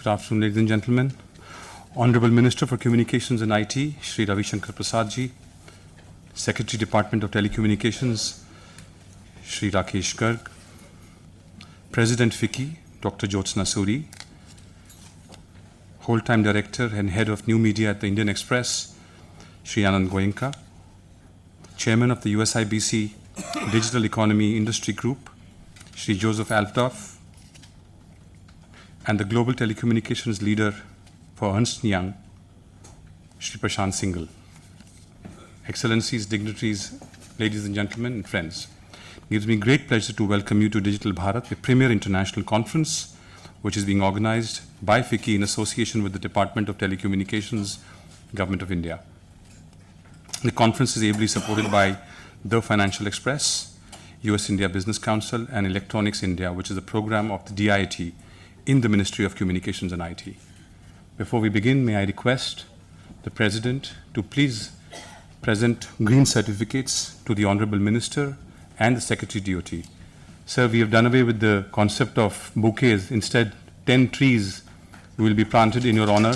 Good afternoon, ladies and gentlemen. Honorable Minister for Communications and IT, Shri Ravi Shankar Prasad ji, Secretary Department of Telecommunications, Shri Rakesh Garg, President FICCI, Dr. Jyotsna Suri, Whole-time Director and Head of New Media at the Indian Express, Shri Anand Goenka, Chairman of the USIBC Digital Economy Industry Group, Shri Joseph Altdorf, and the Global Telecommunications Leader for Ernst & Young, Shri Prashant Singhal. Excellencies, dignitaries, ladies and gentlemen, and friends, it gives me great pleasure to welcome you to Digital Bharat, the premier international conference which is being organized by FICCI in association with the Department of Telecommunications, Government of India. The conference is ably supported by The Financial Express, US India Business Council, and Electronics India, which is a program of the DIIT in the Ministry of Communications and IT. Before we begin, may I request the President to please present green certificates to the Honorable Minister and the Secretary DOT. Sir, we have done away with the concept of bouquets. Instead, 10 trees will be planted in your honor.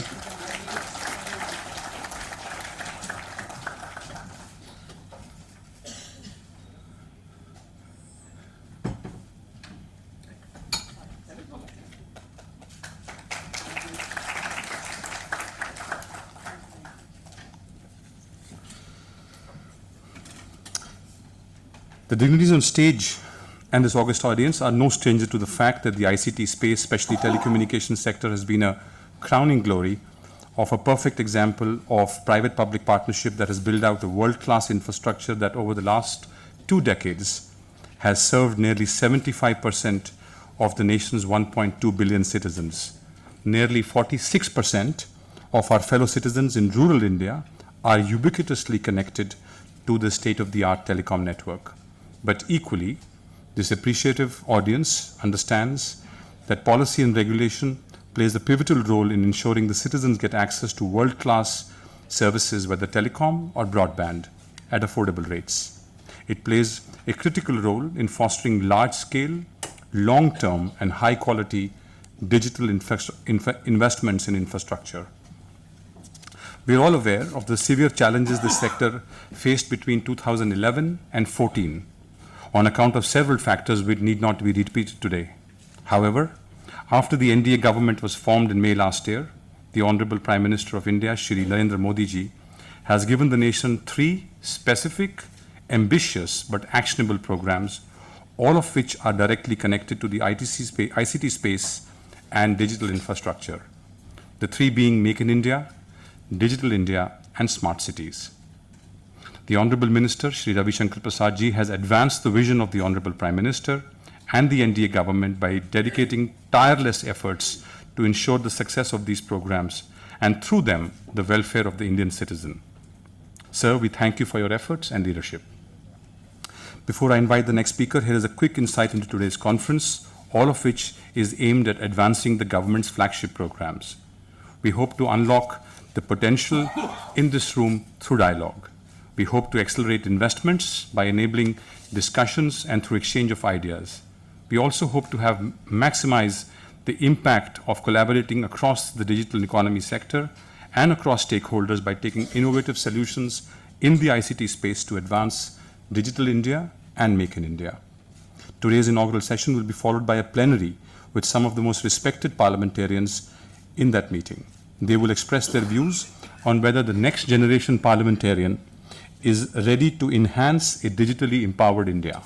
The dignitaries on stage and this august audience are no stranger to the fact that the ICT space, especially telecommunications sector, has been a crowning glory of a perfect example of private-public partnership that has built out a world-class infrastructure that over the last 2 decades has served nearly 75% of the nation's 1.2 billion citizens. Nearly 46% of our fellow citizens in rural India are ubiquitously connected to the state-of-the-art telecom network. But equally, this appreciative audience understands that policy and regulation plays a pivotal role in ensuring the citizens get access to world-class services, whether telecom or broadband, at affordable rates. It plays a critical role in fostering large-scale, long-term, and high-quality digital investments in infrastructure. We are all aware of the severe challenges this sector faced between 2011 and 14. On account of several factors which need not be repeated today. However, after the NDA government was formed in May last year, the Honorable Prime Minister of India, Shri Narendra Modi ji, has given the nation 3 specific, ambitious but actionable programs, all of which are directly connected to the ICT space and digital infrastructure. The 3 being Make in India, Digital India, and Smart Cities. The Honorable Minister, Shri Ravi Shankar Prasad ji, has advanced the vision of the Honorable Prime Minister and the NDA government by dedicating tireless efforts to ensure the success of these programs and through them, the welfare of the Indian citizen. Sir, we thank you for your efforts and leadership. Before I invite the next speaker, here is a quick insight into today's conference, all of which is aimed at advancing the government's flagship programs. We hope to unlock the potential in this room through dialogue. We hope to accelerate investments by enabling discussions and through exchange of ideas. We also hope to maximize the impact of collaborating across the digital economy sector and across stakeholders by taking innovative solutions in the ICT space to advance Digital India and Make in India. Today's inaugural session will be followed by a plenary with some of the most respected parliamentarians in that meeting. They will express their views on whether the next generation parliamentarian is ready to enhance a digitally empowered India.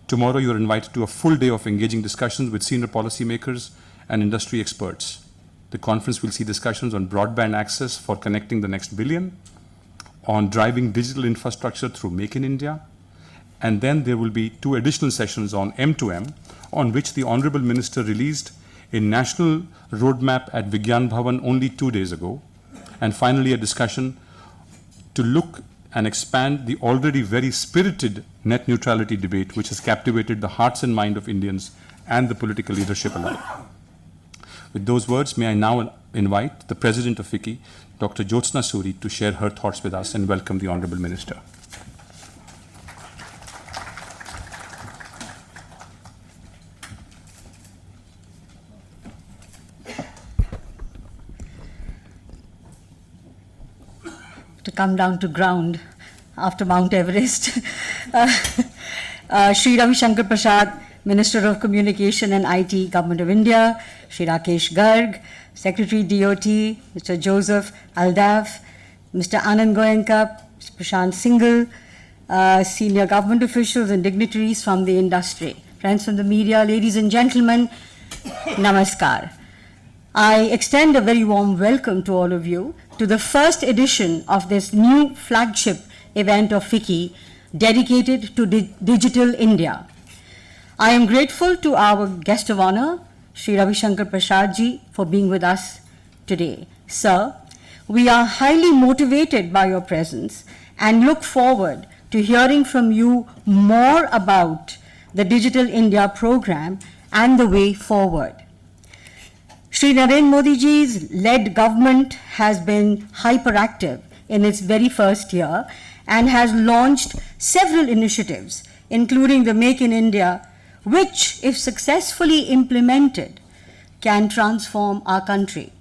Tomorrow, you are invited to a full day of engaging discussions with senior policymakers and industry experts. The conference will see discussions on broadband access for connecting the next billion, on driving digital infrastructure through Make in India, and then there will be 2 additional sessions on M2M, on which the Honorable Minister released a national roadmap at Vigyan Bhavan only 2 days ago, and finally a discussion to look and expand the already very spirited net neutrality debate which has captivated the hearts and minds of Indians and the political leadership alike. With those words, may I now invite the President of FICCI, Dr. Jyotsna Suri, to share her thoughts with us and welcome the Honorable Minister. come down to ground after Mount Everest. Shri Ravi Shankar Prasad, Minister of Communication and IT, Government of India, Shri Rakesh Garg, Secretary DOT, Mr. Joseph Aldaf, Mr. Anand Goenka, Mr. Prashant Singhal, senior government officials and dignitaries from the industry, friends from the media, ladies and gentlemen, namaskar. I extend a very warm welcome to all of you to the first edition of this new flagship event of FICCI dedicated to Digital India. I am grateful to our guest of honor, Shri Ravi Shankar Prasad ji, for being with us today. Sir, we are highly motivated by your presence and look forward to hearing from you more about the Digital India program and the way forward. Shri Narendra Modi ji's led government has been hyperactive in its very first year and has launched several initiatives, including the Make in India, which, if successfully implemented, can transform our country.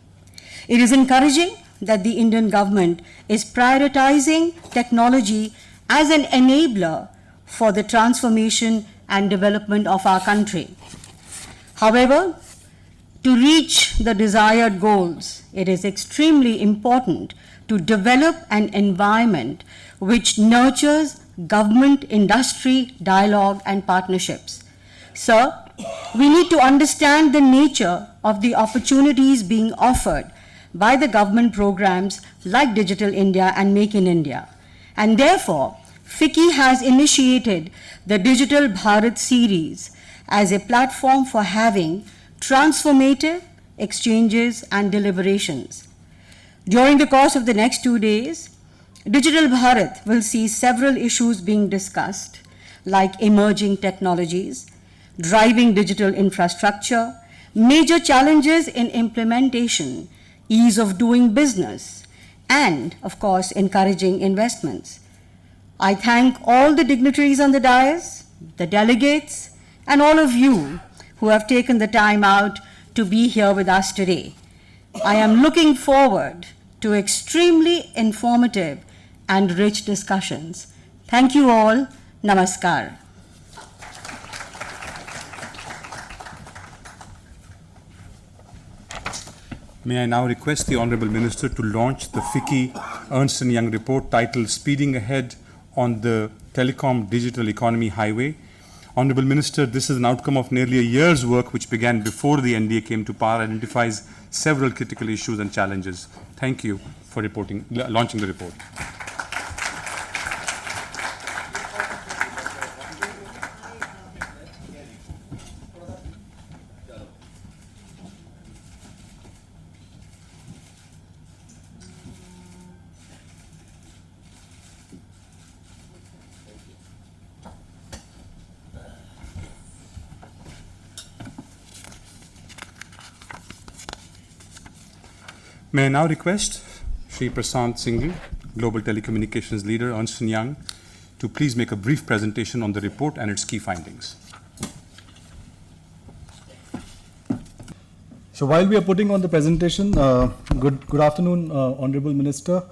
It is encouraging that the Indian government is prioritizing technology as an enabler for the transformation and development of our country. However, to reach the desired goals, it is extremely important to develop an environment which nurtures government-industry dialogue and partnerships. Sir, we need to understand the nature of the opportunities being offered by the government programs like Digital India and Make in India. And therefore, FICCI has initiated the Digital Bharat series as a platform for having transformative exchanges and deliberations. During the course of the next 2 days, Digital Bharat will see several issues being discussed, like emerging technologies, driving digital infrastructure, major challenges in implementation, ease of doing business, and, of course, encouraging investments. I thank all the dignitaries on the dais, the delegates, and all of you who have taken the time out to be here with us today. I am looking forward to extremely informative and rich discussions. Thank you all. Namaskar. May I now request the Honourable Minister to launch the FICCI Ernst & Young report titled Speeding Ahead on the Telecom Digital Economy Highway. Honourable Minister, this is an outcome of nearly a year's work which began before the NDA came to power, identifies several critical issues and challenges. Thank you for launching the report. May I now request Shri Prashant Singhal, Global Telecommunications Leader, Ernst & Young, to please make a brief presentation on the report and its key findings. So while we are putting on the presentation, good afternoon, Honorable Minister,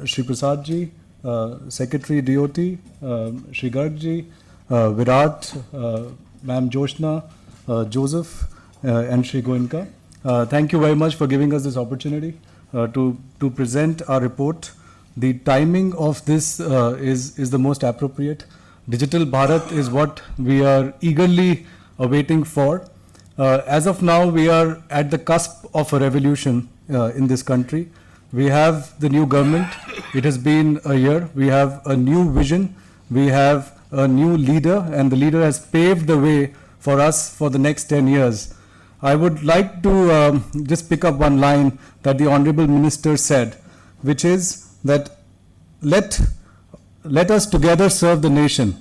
Shri Prasad ji, Secretary DOT, Shri Garg ji, Virat, Ma'am Joshna, Joseph, and Shri Goenka. Thank you very much for giving us this opportunity to present our report. The timing of this is the most appropriate. Digital Bharat is what we are eagerly awaiting for. As of now, we are at the cusp of a revolution in this country. We have the new government. It has been a year. We have a new vision. We have a new leader, and the leader has paved the way for us for the next 10 years. I would like to just pick up one line that the Honorable Minister said, which is that let us together serve the nation.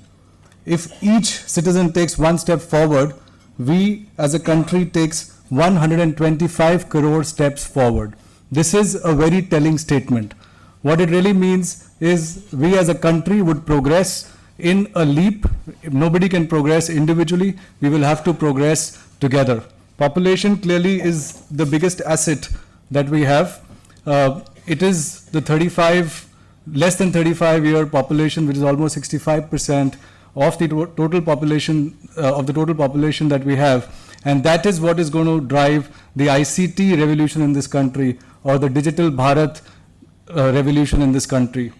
If each citizen takes one step forward, we as a country takes 125 crore steps forward. This is a very telling statement. What it really means is we as a country would progress in a leap. Nobody can progress individually. We will have to progress together. Population clearly is the biggest asset that we have. It is the 35 less than 35-year population, which is almost 65% of the total population that we have, and that is what is going to drive the ICT revolution in this country, or the Digital Bharat revolution in this country.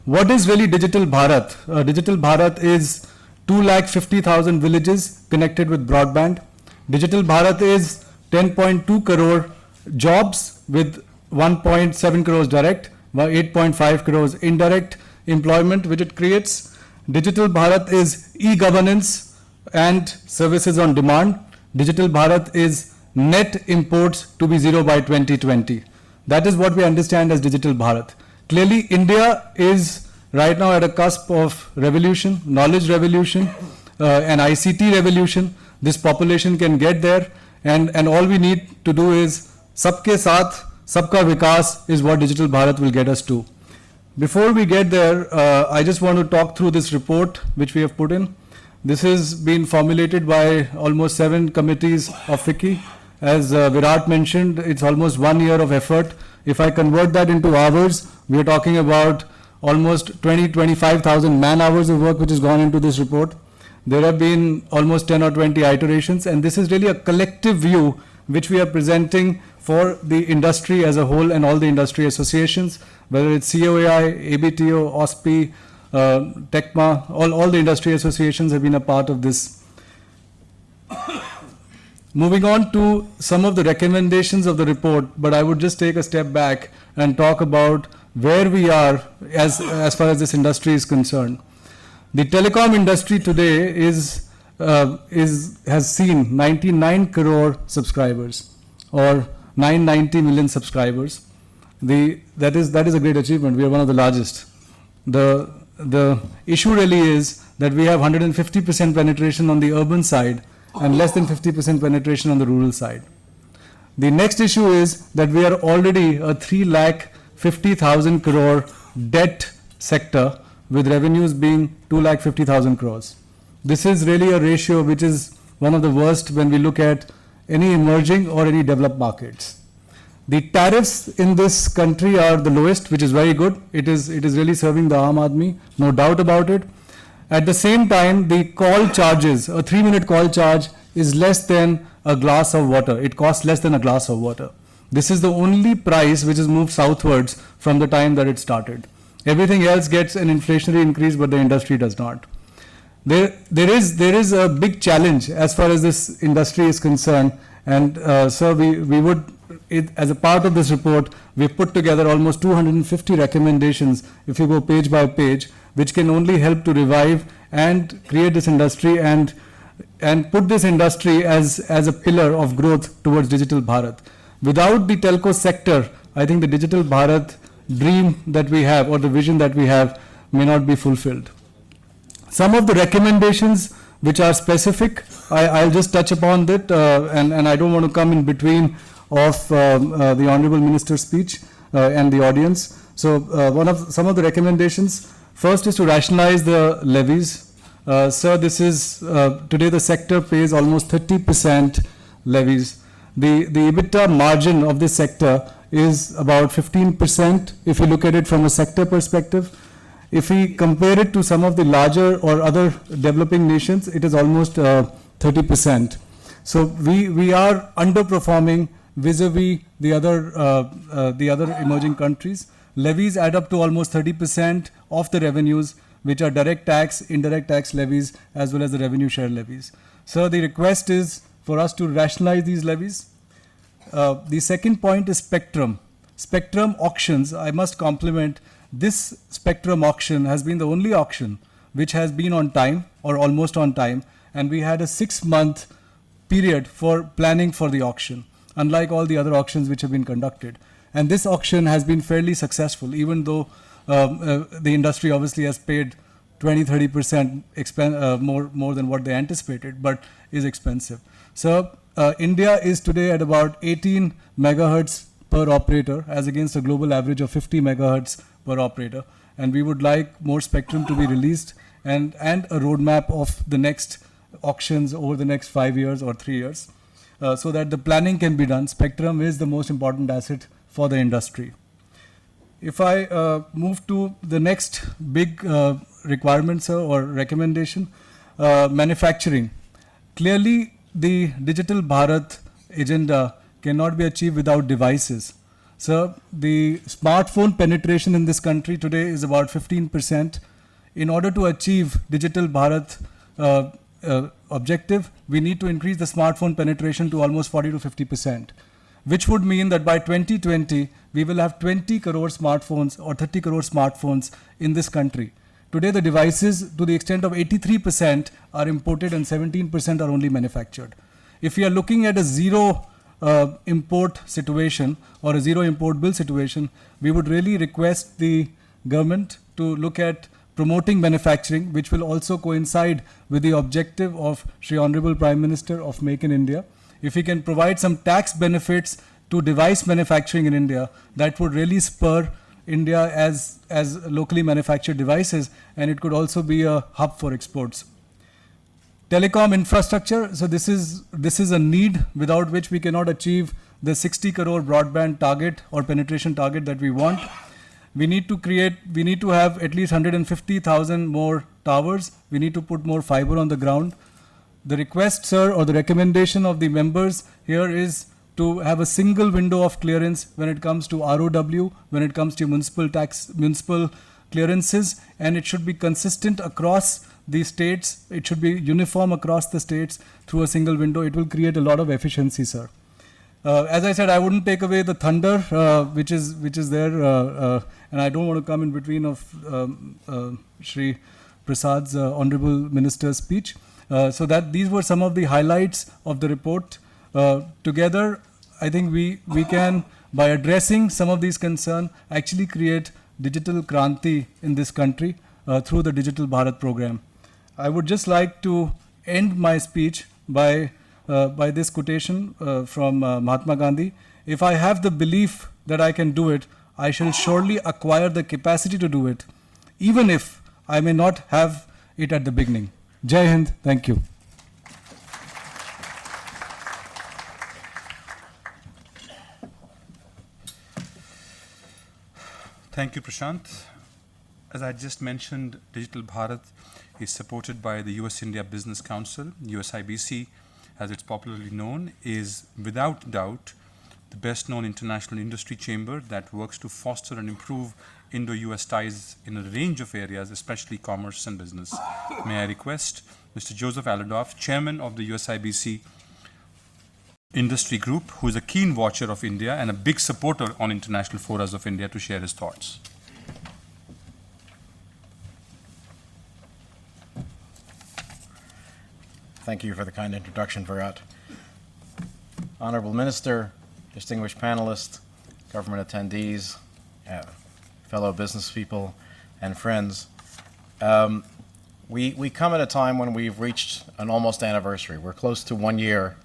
What is really Digital Bharat? Digital Bharat is 250,000 villages connected with broadband. Digital Bharat is 10.2 crore jobs with 1.7 crores direct, 8.5 crores indirect employment which it creates. Digital Bharat is e-governance and services on demand. Digital Bharat is net imports to be zero by 2020. That is what we understand as Digital Bharat. Clearly, India is right now at a cusp of revolution, knowledge revolution, an ICT revolution. This population can get there, and all we need to do is Sabke Saath, Sabka Vikas is what Digital Bharat will get us to. Before we get there, I just want to talk through this report which we have put in. This has been formulated by almost 7 committees of FICCI. As Virat mentioned, it's almost 1 year of effort. If I convert that into hours, we are talking about almost 25,000 man hours of work which has gone into this report. There have been almost 10 or 20 iterations, and this is really a collective view which we are presenting for the industry as a whole and all the industry associations, whether it's COAI, ABTO, OSPI, TECMA, all the industry associations have been a part of this. Moving on to some of the recommendations of the report, but I would just take a step back and talk about where we are as far as this industry is concerned. The telecom industry today has seen 99 crore subscribers, or 990 million subscribers. That is a great achievement. We are one of the largest. The issue really is that we have 150% penetration on the urban side and less than 50% penetration on the rural side. The next issue is that we are already a 350,000 crore debt sector, with revenues being 250,000 crores. This is really a ratio which is one of the worst when we look at any emerging or any developed markets. The tariffs in this country are the lowest, which is very good. It is really serving the Aam Aadmi, no doubt about it. At the same time, the call charges, a 3-minute call charge is less than a glass of water. It costs less than a glass of water. This is the only price which has moved southwards from the time that it started. Everything else gets an inflationary increase, but the industry does not. There is a big challenge as far as this industry is concerned, and so we would, as a part of this report, we put together almost 250 recommendations, if you go page by page, which can only help to revive and create this industry and put this industry as a pillar of growth towards Digital Bharat. Without the telco sector, I think the Digital Bharat dream that we have, or the vision that we have, may not be fulfilled. Some of the recommendations which are specific, I'll just touch upon that, and I don't want to come in between of the Honorable Minister's speech and the audience. So some of the recommendations, first is to rationalize the levies. Sir, this is, today the sector pays almost 30% levies. The EBITDA margin of this sector is about 15% if you look at it from a sector perspective. If we compare it to some of the larger or other developing nations, it is almost 30%. So we are underperforming vis-a-vis the other emerging countries. Levies add up to almost 30% of the revenues, which are direct tax, indirect tax levies, as well as the revenue share levies. So the request is for us to rationalize these levies. The second point is spectrum. Spectrum auctions, I must compliment, this spectrum auction has been the only auction which has been on time or almost on time, and we had a 6-month period for planning for the auction, unlike all the other auctions which have been conducted. And this auction has been fairly successful, even though the industry obviously has paid 20-30% more than what they anticipated, but is expensive. So India is today at about 18 megahertz per operator, as against a global average of 50 megahertz per operator. And we would like more spectrum to be released and a roadmap of the next auctions over the next 5 years or 3 years, so that the planning can be done. Spectrum is the most important asset for the industry. If I move to the next big requirement, sir, or recommendation, manufacturing. Clearly, the Digital Bharat agenda cannot be achieved without devices. Sir, the smartphone penetration in this country today is about 15%. In order to achieve Digital Bharat objective, we need to increase the smartphone penetration to almost 40 to 50%, which would mean that by 2020, we will have 20 crore smartphones or 30 crore smartphones in this country. Today, the devices, to the extent of 83%, are imported and 17% are only manufactured. If we are looking at a zero import situation or a zero import bill situation, we would really request the government to look at promoting manufacturing, which will also coincide with the objective of Shri Honorable Prime Minister of Make in India. If we can provide some tax benefits to device manufacturing in India, that would really spur India as locally manufactured devices, and it could also be a hub for exports. Telecom infrastructure, so this is a need without which we cannot achieve the 60 crore broadband target or penetration target that we want. We need to have at least 150,000 more towers. We need to put more fiber on the ground. The request, sir, or the recommendation of the members here is to have a single window of clearance when it comes to ROW, when it comes to municipal clearances, and it should be consistent across the states. It should be uniform across the states through a single window. It will create a lot of efficiency, sir. As I said, I wouldn't take away the thunder which is there, and I don't want to come in between of Shri Prasad's Honorable Minister's speech. So that these were some of the highlights of the report. Together, I think we can, by addressing some of these concerns, actually create digital kranti in this country through the Digital Bharat program. I would just like to end my speech by this quotation from Mahatma Gandhi. If I have the belief that I can do it, I shall surely acquire the capacity to do it, even if I may not have it at the beginning. Jai Hind. Thank you. Thank you, Prashant. As I just mentioned, Digital Bharat is supported by the US-India Business Council. USIBC, as it's popularly known, is without doubt the best known international industry chamber that works to foster and improve Indo-US ties in a range of areas, especially commerce and business. May I request Mr. Joseph Alhadeff, Chairman of the USIBC Industry Group, who is a keen watcher of India and a big supporter on international forums of India, to share his thoughts. Thank you for the kind introduction, Virat. Honorable Minister, distinguished panelists, government attendees, fellow business people, and friends. We come at a time when we've reached an almost anniversary. We're close to 1 year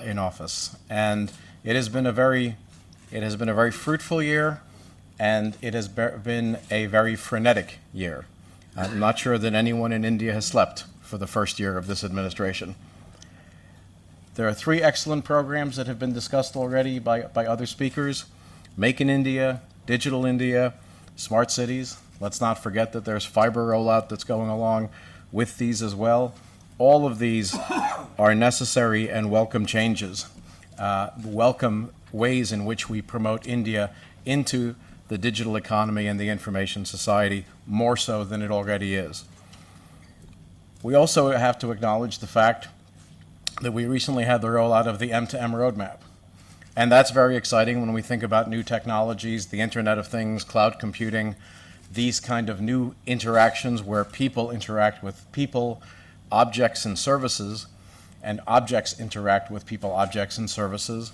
in office, and it has been a very fruitful year, and it has been a very frenetic year. I'm not sure that anyone in India has slept for the first year of this administration. There are 3 excellent programs that have been discussed already by other speakers: Make in India, Digital India, Smart Cities. Let's not forget that there's fiber rollout that's going along with these as well. All of these are necessary and welcome changes, welcome ways in which we promote India into the digital economy and the information society more so than it already is. We also have to acknowledge the fact that we recently had the rollout of the M2M roadmap. And that's very exciting when we think about new technologies, the Internet of Things, cloud computing, these kind of new interactions where people interact with people, objects and services, and objects interact with people, objects and services.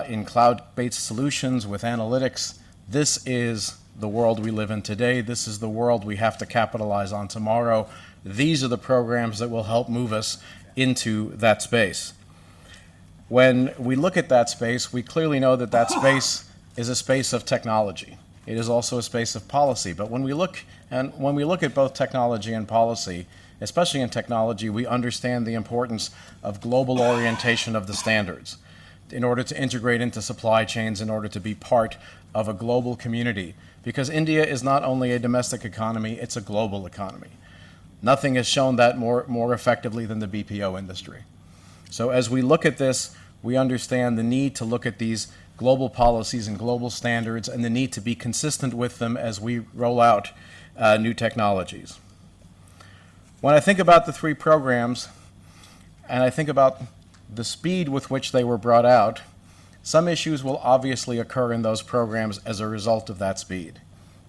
In cloud-based solutions with analytics, this is the world we live in today. This is the world we have to capitalize on tomorrow. These are the programs that will help move us into that space. When we look at that space, we clearly know that that space is a space of technology. It is also a space of policy. But when we look at both technology and policy, especially in technology, we understand the importance of global orientation of the standards. in order to integrate into supply chains, in order to be part of a global community. Because India is not only a domestic economy, it's a global economy. Nothing has shown that more effectively than the BPO industry. So as we look at this, we understand the need to look at these global policies and global standards and the need to be consistent with them as we roll out new technologies. When I think about the three programs, and I think about the speed with which they were brought out, some issues will obviously occur in those programs as a result of that speed.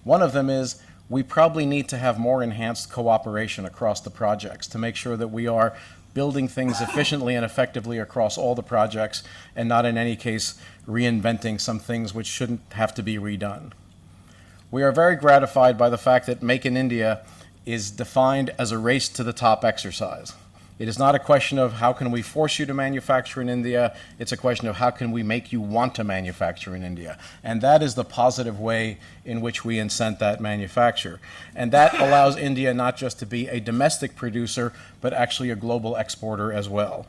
One of them is we probably need to have more enhanced cooperation across the projects to make sure that we are building things efficiently and effectively across all the projects and not in any case reinventing some things which shouldn't have to be redone. We are very gratified by the fact that Make in India is defined as a race to the top exercise. It is not a question of how can we force you to manufacture in India, it's a question of how can we make you want to manufacture in India. And that is the positive way in which we incent that manufacture. And that allows India not just to be a domestic producer, but actually a global exporter as well.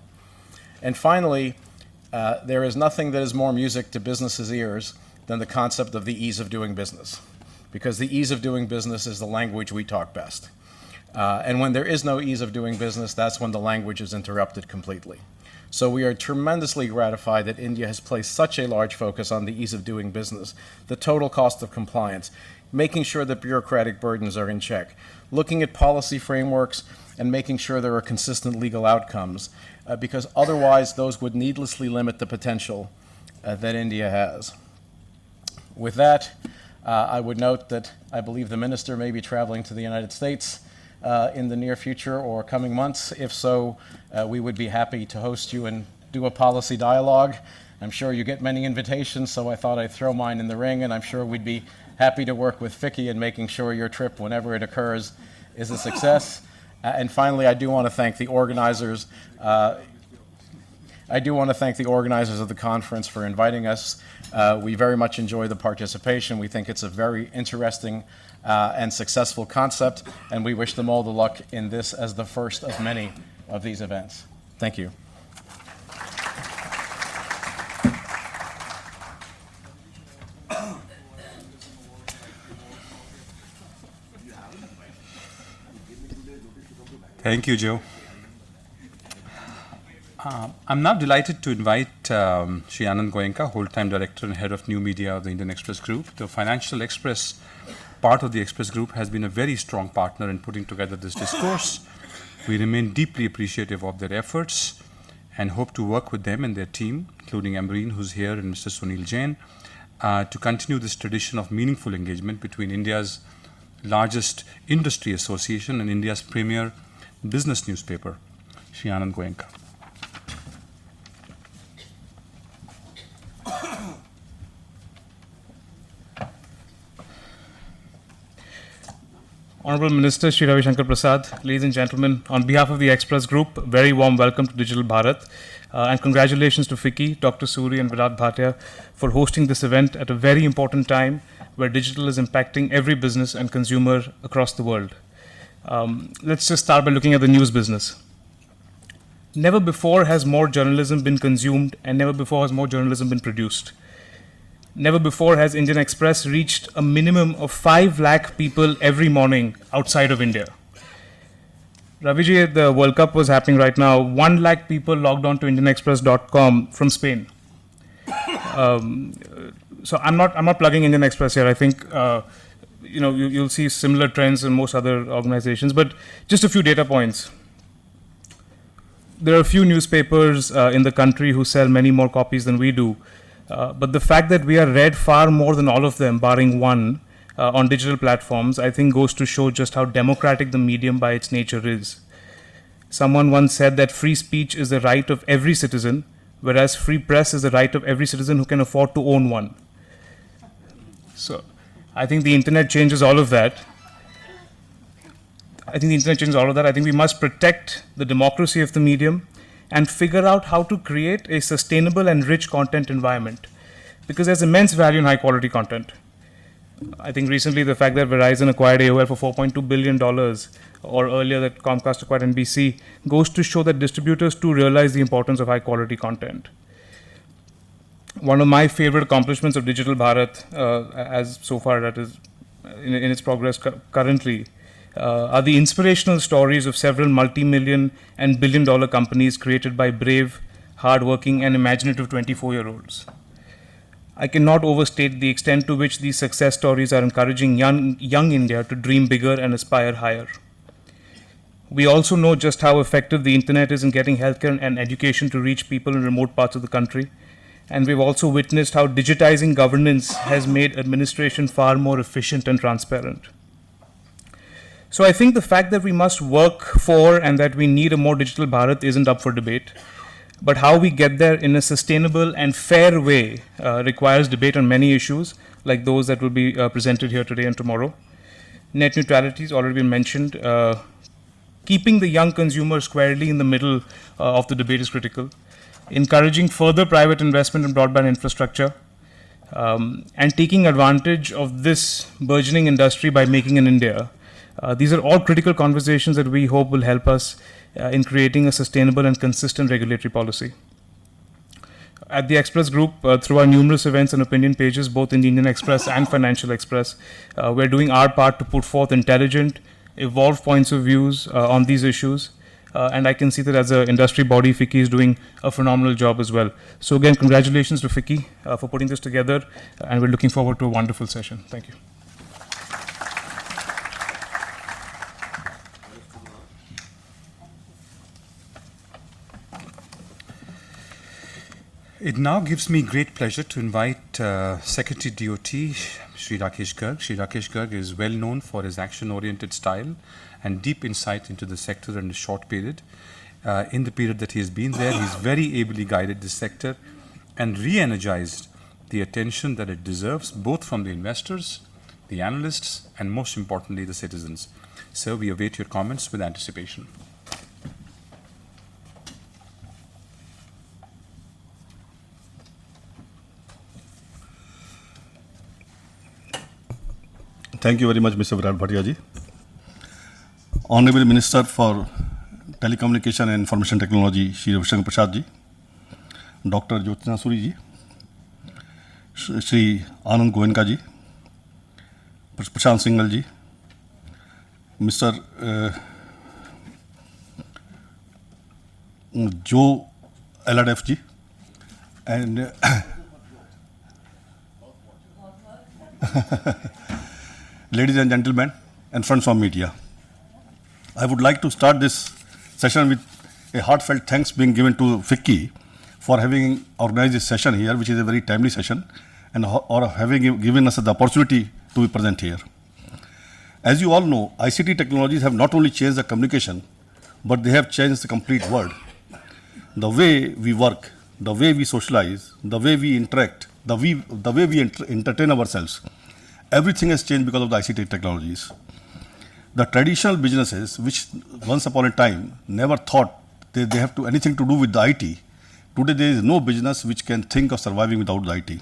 And finally, there is nothing that is more music to businesses' ears than the concept of the ease of doing business. Because the ease of doing business is the language we talk best. And when there is no ease of doing business, that's when the language is interrupted completely. So we are tremendously gratified that India has placed such a large focus on the ease of doing business, the total cost of compliance, making sure that bureaucratic burdens are in check, looking at policy frameworks and making sure there are consistent legal outcomes, because otherwise those would needlessly limit the potential that India has. With that, I would note that I believe the minister may be traveling to the United States in the near future or coming months. If so, we would be happy to host you and do a policy dialogue. I'm sure you get many invitations, so I thought I'd throw mine in the ring, and I'm sure we'd be happy to work with Vicky in making sure your trip, whenever it occurs, is a success. And finally, I do want to thank the organizers. I do want to thank the organizers of the conference for inviting us. We very much enjoy the participation. We think it's a very interesting and successful concept, and we wish them all the luck in this as the first of many of these events. Thank you. Thank you, Joe. I'm now delighted to invite Shri Anand Goenka, Whole-Time Director and Head of New Media of the Indian Express Group. The Financial Express part of the Express Group has been a very strong partner in putting together this discourse. We remain deeply appreciative of their efforts and hope to work with them and their team, including Amreen, who's here, and Mr. Sunil Jain, to continue this tradition of meaningful engagement between India's largest industry association and India's premier business newspaper. Shri Anand Goenka. Honorable Minister Shri Ravi Shankar Prasad, ladies and gentlemen, on behalf of the Express Group, a very warm welcome to Digital Bharat, and congratulations to Fiki, Dr. Suri and Virat Bhatia for hosting this event at a very important time where digital is impacting every business and consumer across the world. Let's just start by looking at the news business. Never before has more journalism been consumed, and never before has more journalism been produced. Never before has Indian Express reached a minimum of 5 lakh people every morning outside of India. Raviji, the World Cup was happening right now. 1 lakh people logged on to IndianExpress.com from Spain. So I'm not plugging Indian Express here. I think you'll see similar trends in most other organizations. But just a few data points. There are a few newspapers in the country who sell many more copies than we do. But the fact that we are read far more than all of them, barring one, on digital platforms, I think goes to show just how democratic the medium by its nature is. Someone once said that free speech is the right of every citizen, whereas free press is the right of every citizen who can afford to own one. So I think the internet changes all of that. I think we must protect the democracy of the medium and figure out how to create a sustainable and rich content environment. Because there's immense value in high quality content. I think recently the fact that Verizon acquired AOL for $4.2 billion, or earlier that Comcast acquired NBC, goes to show that distributors too realize the importance of high quality content. one of my favorite accomplishments of Digital Bharat, as so far that is in its progress currently, are the inspirational stories of several multi-million and billion-dollar companies created by brave, hard-working, and imaginative 24-year-olds. I cannot overstate the extent to which these success stories are encouraging young India to dream bigger and aspire higher. We also know just how effective the internet is in getting healthcare and education to reach people in remote parts of the country. And we've also witnessed how digitizing governance has made administration far more efficient and transparent. So I think the fact that we must work for and that we need a more digital Bharat isn't up for debate. But how we get there in a sustainable and fair way requires debate on many issues, like those that will be presented here today and tomorrow. Net neutrality has already been mentioned. Keeping the young consumer squarely in the middle of the debate is critical. Encouraging further private investment in broadband infrastructure, and taking advantage of this burgeoning industry by making in India. These are all critical conversations that we hope will help us in creating a sustainable and consistent regulatory policy. At the Express Group, through our numerous events and opinion pages, both in the Indian Express and Financial Express, we're doing our part to put forth intelligent, evolved points of views on these issues. And I can see that as an industry body, FICCI is doing a phenomenal job as well. So again, congratulations to FICCI for putting this together, and we're looking forward to a wonderful session. Thank you. It now gives me great pleasure to invite Secretary DOT, Shri Rakesh Garg. Shri Rakesh Garg is well known for his action-oriented style and deep insight into the sector in a short period. In the period that he has been there, he's very ably guided the sector and re-energized the attention that it deserves, both from the investors, the analysts, and most importantly, the citizens. Sir, we await your comments with anticipation. Thank you very much, Mr. Virat Bhatia ji. Honorable Minister for Telecommunication and Information Technology, Shri Ravi Shankar Prasad ji, Dr. Jyotsna Suri ji, Shri Anand Goenka ji, Prashant Singhal ji, Mr. Joe LRF ji, and ladies and gentlemen and friends of media. I would like to start this session with a heartfelt thanks being given to FICCI for having organized this session here, which is a very timely session, and or having given us the opportunity to be present here. As you all know, ICT technologies have not only changed the communication, but they have changed the complete world. The way we work, the way we socialize, the way we interact, the way we entertain ourselves, everything has changed because of the ICT technologies. The traditional businesses, which once upon a time never thought they have to anything to do with the IT, today there is no business which can think of surviving without the IT.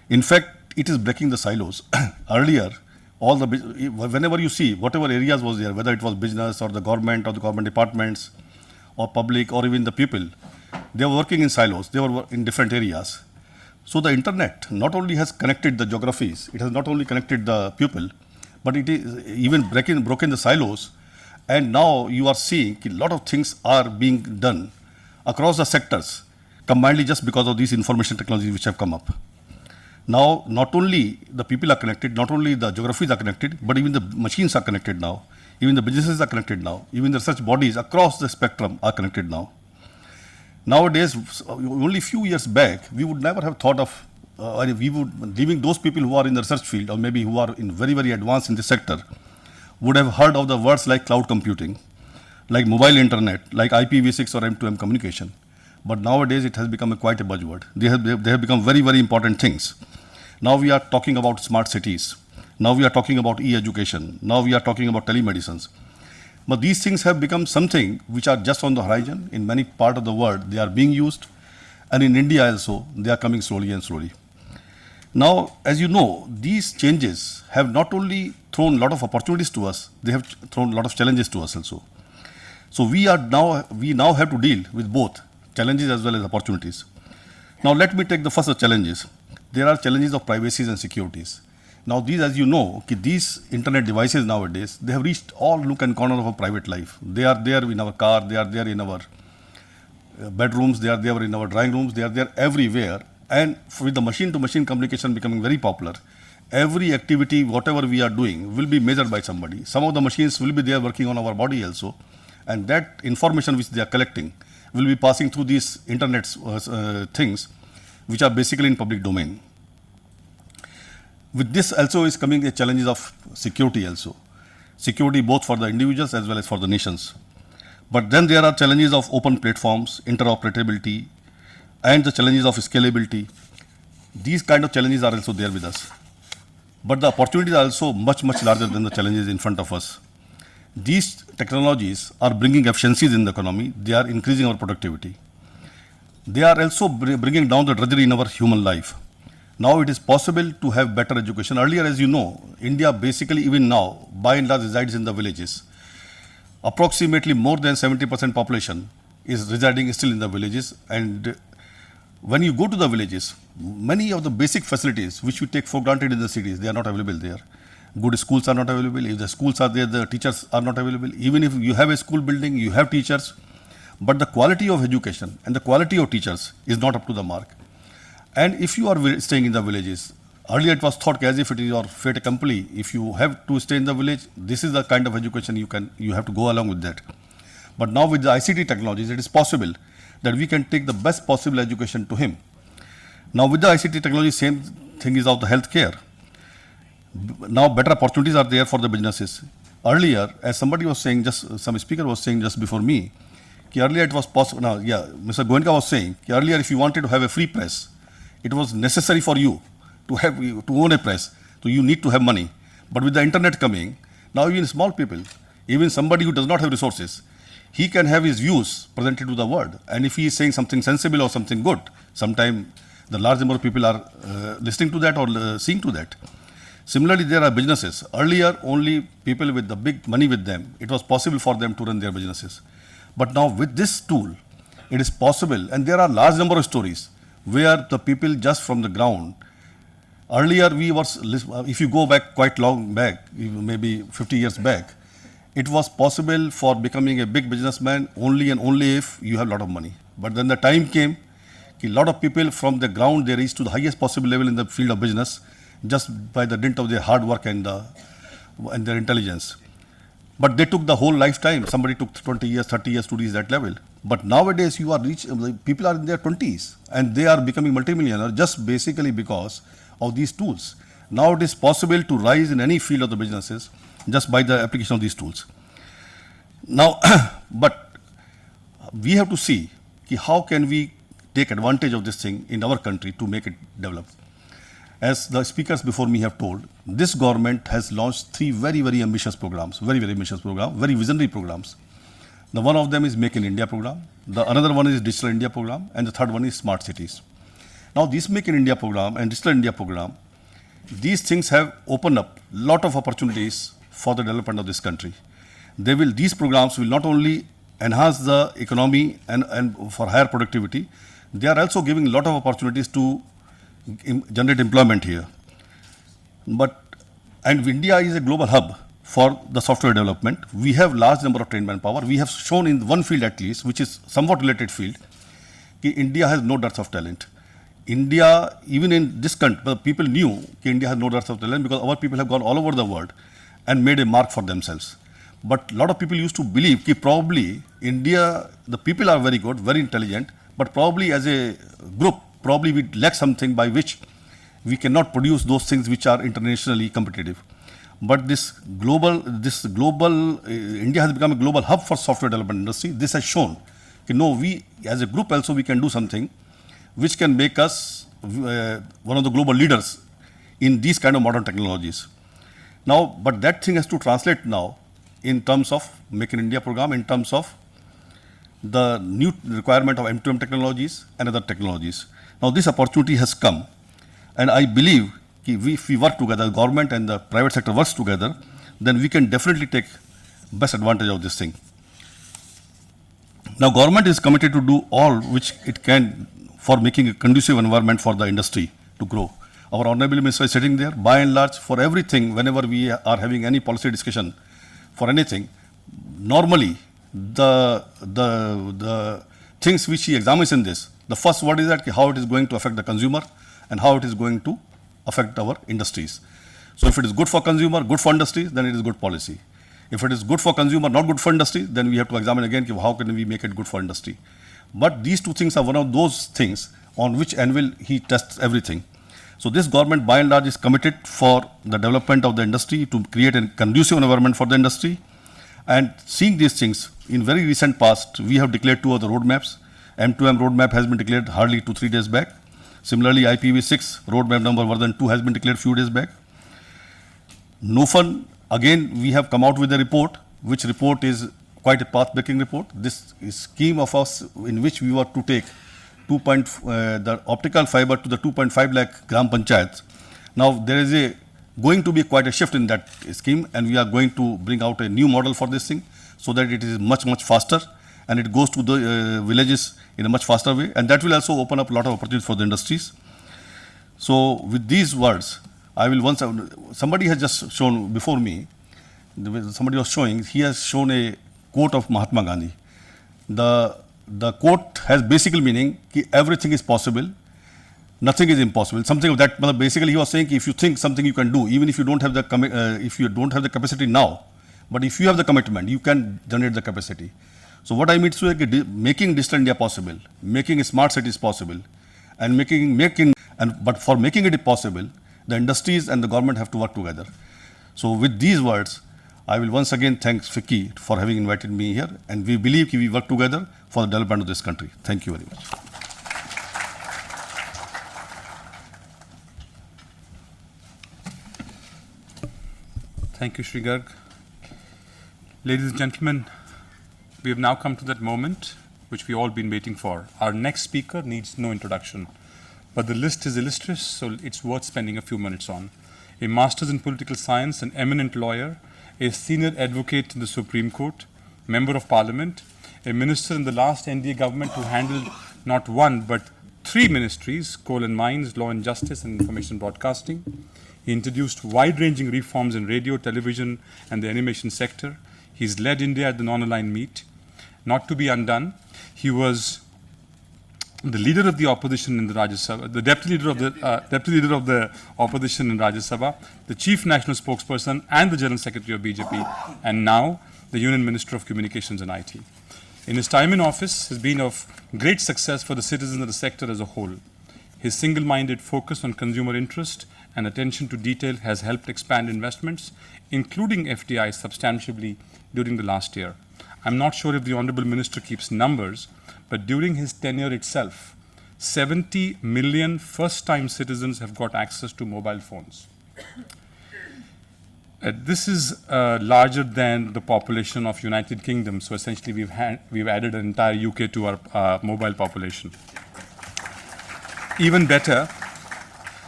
In fact, it is breaking the silos. Earlier, whenever you see whatever areas was there, whether it was business or the government departments or public or even the people, they were working in silos. They were in different areas. So the internet not only has connected the geographies, it has not only connected the people, but it is even broken the silos. And now you are seeing a lot of things are being done across the sectors, combinedly just because of these information technologies which have come up. Now, not only the people are connected, not only the geographies are connected, but even the machines are connected now. Even the businesses are connected now. Even the research bodies across the spectrum are connected now. Nowadays, only few years back, we would never have thought of, leaving those people who are in the research field or maybe who are in very, very advanced in this sector, would have heard of the words like cloud computing, like mobile internet, like IPv6 or M2M communication. But nowadays, it has become quite a buzzword. They have become very, very important things. Now we are talking about smart cities. Now we are talking about e-education. Now we are talking about telemedicines. But these things have become something which are just on the horizon. In many parts of the world, they are being used. And in India also, they are coming slowly and slowly. Now, as you know, these changes have not only thrown a lot of opportunities to us, they have thrown a lot of challenges to us also. So we now have to deal with both challenges as well as opportunities. Now let me take the first challenges. There are challenges of privacies and securities. Now these, as you know, these internet devices nowadays, they have reached all nook and corner of our private life. They are there in our car, they are there in our bedrooms, they are there in our drawing rooms, they are there everywhere. And with the machine-to-machine communication becoming very popular, every activity, whatever we are doing, will be measured by somebody. Some of the machines will be there working on our body also, and that information which they are collecting will be passing through these internet things, which are basically in public domain. With this also is coming the challenges of security also. Security both for the individuals as well as for the nations. But then there are challenges of open platforms, interoperability, and the challenges of scalability. These kind of challenges are also there with us. But the opportunities are also much, much larger than the challenges in front of us. These technologies are bringing efficiencies in the economy. They are increasing our productivity. They are also bringing down the drudgery in our human life. Now it is possible to have better education. Earlier, as you know, India basically even now, by and large, resides in the villages. Approximately more than 70% population is residing still in the villages, and when you go to the villages, many of the basic facilities which we take for granted in the cities, they are not available there. Good schools are not available. If the schools are there, the teachers are not available. Even if you have a school building, you have teachers, but the quality of education and the quality of teachers is not up to the mark. And if you are staying in the villages, earlier it was thought as if it is your fait accompli. If you have to stay in the village, this is the kind of education you have to go along with that. But now with the ICT technologies, it is possible that we can take the best possible education to him. Now with the ICT technology, same thing is of the healthcare. Now better opportunities are there for the businesses. Earlier, as somebody was saying, some speaker was saying just before me, earlier it was possible. Now, yeah, Mr. Goenka was saying, earlier if you wanted to have a free press, it was necessary for you to own a press, so you need to have money. But with the internet coming, now even small people, even somebody who does not have resources, he can have his views presented to the world. And if he is saying something sensible or something good, sometimes the large number of people are listening to that or seeing to that. Similarly, there are businesses. Earlier, only people with the big money with them, it was possible for them to run their businesses. But now with this tool, it is possible, and there are large number of stories where the people just from the ground. Earlier, if you go back quite long back, maybe 50 years back, it was possible for becoming a big businessman only and only if you have a lot of money. But then the time came, a lot of people from the ground, they reached to the highest possible level in the field of business just by the dint of their hard work and their intelligence. But they took the whole lifetime. Somebody took 20 years, 30 years to reach that level. But nowadays, people are in their 20s and they are becoming multimillionaires just basically because of these tools. Now it is possible to rise in any field of the businesses just by the application of these tools. Now, but we have to see how can we take advantage of this thing in our country to make it develop. As the speakers before me have told, this government has launched 3 very, very ambitious programs, very visionary programs. The one of them is Make in India program, the another one is Digital India program, and the third one is Smart Cities. Now this Make in India program and Digital India program, these things have opened up a lot of opportunities for the development of this country. These programs will not only enhance the economy and for higher productivity, they are also giving a lot of opportunities to generate employment here. And India is a global hub for the software development. We have large number of trained manpower. We have shown in one field at least, which is somewhat related field, that India has no dearth of talent. India, even in this country, people knew that India has no dearth of talent because our people have gone all over the world and made a mark for themselves. But a lot of people used to believe that probably India, the people are very good, very intelligent, but probably as a group, probably we lack something by which we cannot produce those things which are internationally competitive. But this global, India has become a global hub for software development industry. This has shown that no, we as a group also we can do something which can make us one of the global leaders in these kind of modern technologies. Now, but that thing has to translate now in terms of Make in India program, in terms of the new requirement of M2M technologies and other technologies. Now this opportunity has come, and I believe if we work together, government and the private sector works together, then we can definitely take best advantage of this thing. Now government is committed to do all which it can for making a conducive environment for the industry to grow. Our Honorable Minister is sitting there. By and large, for everything, whenever we are having any policy discussion for anything, normally the things which he examines in this, the first word is that how it is going to affect the consumer and how it is going to affect our industries. So if it is good for consumer, good for industry, then it is good policy. If it is good for consumer, not good for industry, then we have to examine again how can we make it good for industry. But these two things are one of those things on which anvil he tests everything. So this government by and large is committed for the development of the industry, to create a conducive environment for the industry. And seeing these things, in very recent past, we have declared 2 other roadmaps. M2M roadmap has been declared hardly 2-3 days back. Similarly, IPv6 roadmap number version 2 has been declared few days back. NOFN, again, we have come out with a report, which report is quite a path-breaking report. This is scheme of us in which we were to take the optical fiber to the 2.5 lakh gram panchayats. Now there is going to be quite a shift in that scheme, and we are going to bring out a new model for this thing so that it is much faster and it goes to the villages in a much faster way, and that will also open up a lot of opportunities for the industries. So with these words, I will somebody has just shown before me, somebody was showing, he has shown a quote of Mahatma Gandhi. The quote has basically meaning that everything is possible, nothing is impossible. Something of that. Basically, he was saying if you think something you can do, even if you don't have the capacity now, but if you have the commitment, you can generate the capacity. So what I mean to say is making Digital India possible, making smart cities possible, and but for making it possible, the industries and the government have to work together. So with these words, I will once again thank FICCI for having invited me here, and we believe we work together for the development of this country. Thank you very much. Thank you, Shri Garg. Ladies and gentlemen, we have now come to that moment which we all been waiting for. Our next speaker needs no introduction, but the list is illustrious, so it's worth spending a few minutes on. A master's in political science, an eminent lawyer, a senior advocate in the Supreme Court, member of Parliament, a minister in the last NDA government who handled not one but 3 ministries, coal and mines, law and justice, and information broadcasting. He introduced wide-ranging reforms in radio, television, and the animation sector. He's led India at the non-aligned meet. Not to be undone, he was the leader of the opposition in the Rajya Sabha, the deputy leader of the opposition in Rajya Sabha, the chief national spokesperson, and the general secretary of BJP, and now the Union Minister of Communications and IT. In his time in office, has been of great success for the citizens of the sector as a whole. His single-minded focus on consumer interest and attention to detail has helped expand investments, including FDI, substantially during the last year. I'm not sure if the Honorable Minister keeps numbers, but during his tenure itself, 70 million first-time citizens have got access to mobile phones. This is larger than the population of United Kingdom, so essentially we've added an entire UK to our mobile population. Even better,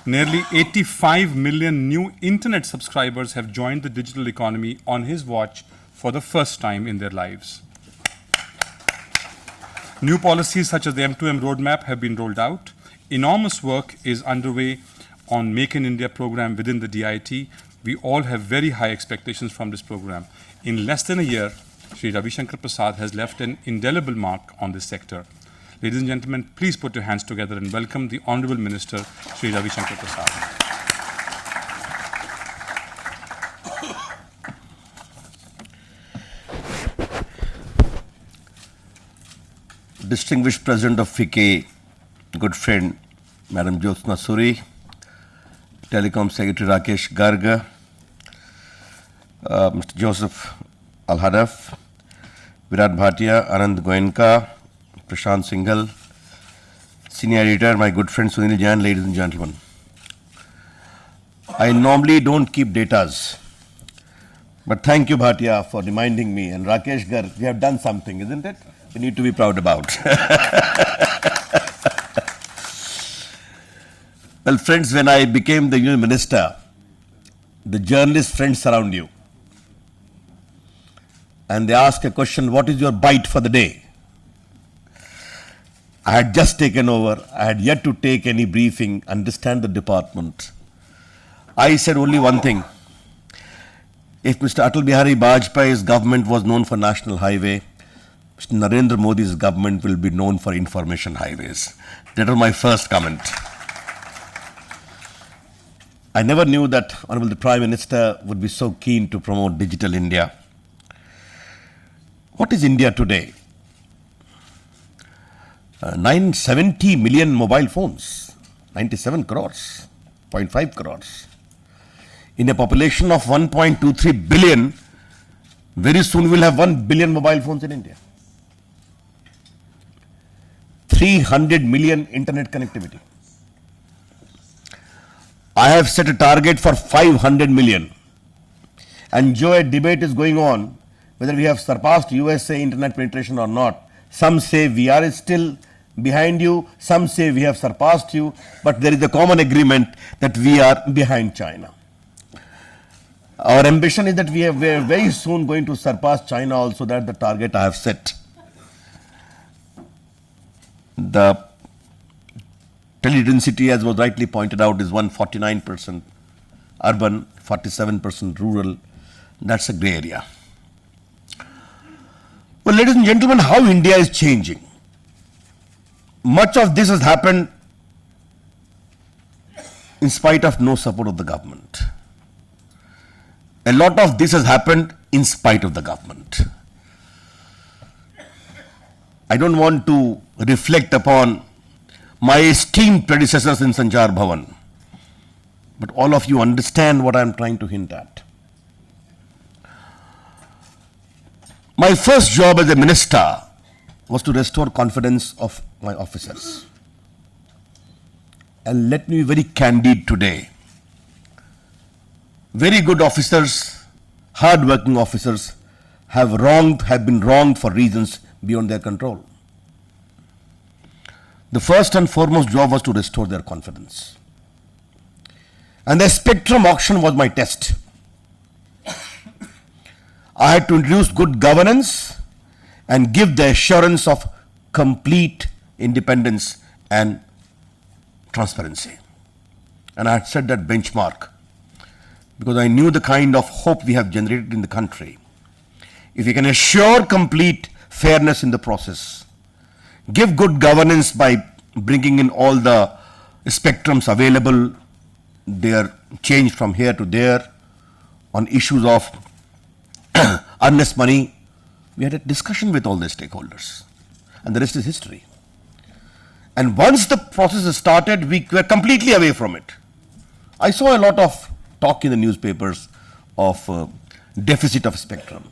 nearly 85 million new internet subscribers have joined the digital economy on his watch for the first time in their lives. New policies such as the M2M roadmap have been rolled out. Enormous work is underway on Make in India program within the DIT. We all have very high expectations from this program. In less than a year, Shri Ravi Shankar Prasad has left an indelible mark on this sector. Ladies and gentlemen, please put your hands together and welcome the Honorable Minister, Shri Ravi Shankar Prasad. Distinguished President of FICCI, good friend Madam Jyotsna Suri, Telecom Secretary Rakesh Garg, Mr. Joseph Al-Hadaf, Virat Bhatia, Anand Goenka, Prashant Singhal, Senior Editor, my good friend Sunil Jain, ladies and gentlemen. I normally don't keep datas, but thank you Bhatia for reminding me, and Rakesh Garg, we have done something, isn't it? We need to be proud about. Well, friends, when I became the Union Minister, the journalist friends surround you. And they ask a question, what is your bite for the day? I had just taken over. I had yet to take any briefing, understand the department. I said only one thing. If Mr. Atal Bihari Vajpayee's government was known for national highway, Mr. Narendra Modi's government will be known for information highways. That was my first comment. I never knew that Honorable the Prime Minister would be so keen to promote Digital India. What is India today? 970 million mobile phones, 97 crores, 0.5 crores. In a population of 1.23 billion, very soon we'll have 1 billion mobile phones in India. 300 million internet connectivity. I have set a target for 500 million. And Joe, a debate is going on whether we have surpassed USA internet penetration or not. Some say we are still behind you, some say we have surpassed you, but there is a common agreement that we are behind China. Our ambition is that we are very soon going to surpass China also. That's the target I have set. The tele-density, as was rightly pointed out, is 149% urban, 47% rural. That's a grey area. Well, ladies and gentlemen, how India is changing. Much of this has happened in spite of no support of the government. A lot of this has happened in spite of the government. I don't want to reflect upon my esteemed predecessors in Sanchar Bhavan, but all of you understand what I am trying to hint at. My first job as a minister was to restore confidence of my officers. And let me be very candid today. Very good officers, hard-working officers have been wronged for reasons beyond their control. The first and foremost job was to restore their confidence. And the spectrum auction was my test. I had to introduce good governance and give the assurance of complete independence and transparency. And I had set that benchmark because I knew the kind of hope we have generated in the country. If we can assure complete fairness in the process, give good governance by bringing in all the spectrums available, they are changed from here to there on issues of earnest money. We had a discussion with all the stakeholders, and the rest is history. And once the process started, we were completely away from it. I saw a lot of talk in the newspapers of deficit of spectrum.